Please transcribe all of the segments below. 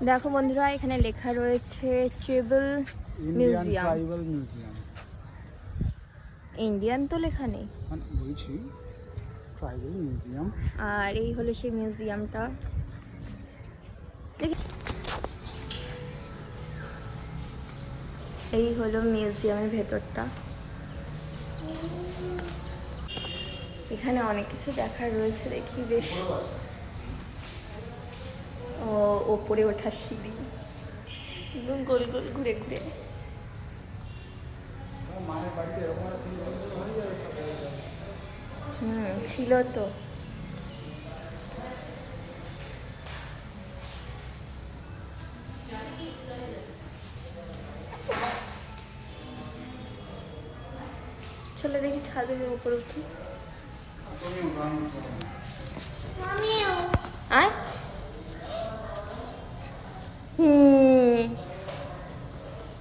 দেখো বন্ধুরা, এখানে লেখা রয়েছে ট্রাইবাল মিউজিয়াম। ইন্ডিয়ান তো লেখা নেই, বলছি ট্রাইবাল মিউজিয়াম। আর এই হলো সেই মিউজিয়ামটা। এই হলো মিউজিয়ামের ভেতরটা। এখানে অনেক কিছু দেখার রয়েছে, দেখি বেশ। ও, ওপরে ওঠার সিঁড়ি, একদম গোল গোল ঘুরে ঘুরে। ছিল তো। চলে দেখি ছাদের উপরে উঠি। আয়।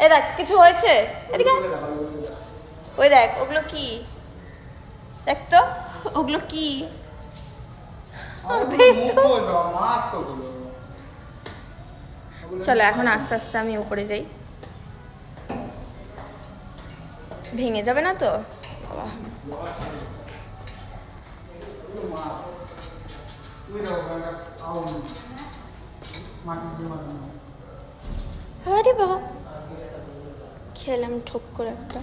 এ দেখ, কিছু হয়েছে? এদিকে ওই দেখ, ওগুলো কি? দেখ তো, ওগুলো কি? চলো এখন আস্তে আস্তে আমি উপরে যাই। ভেঙে যাবে না তো? বাবা, আরে বাবা, খেলাম ঠোক করে একটা।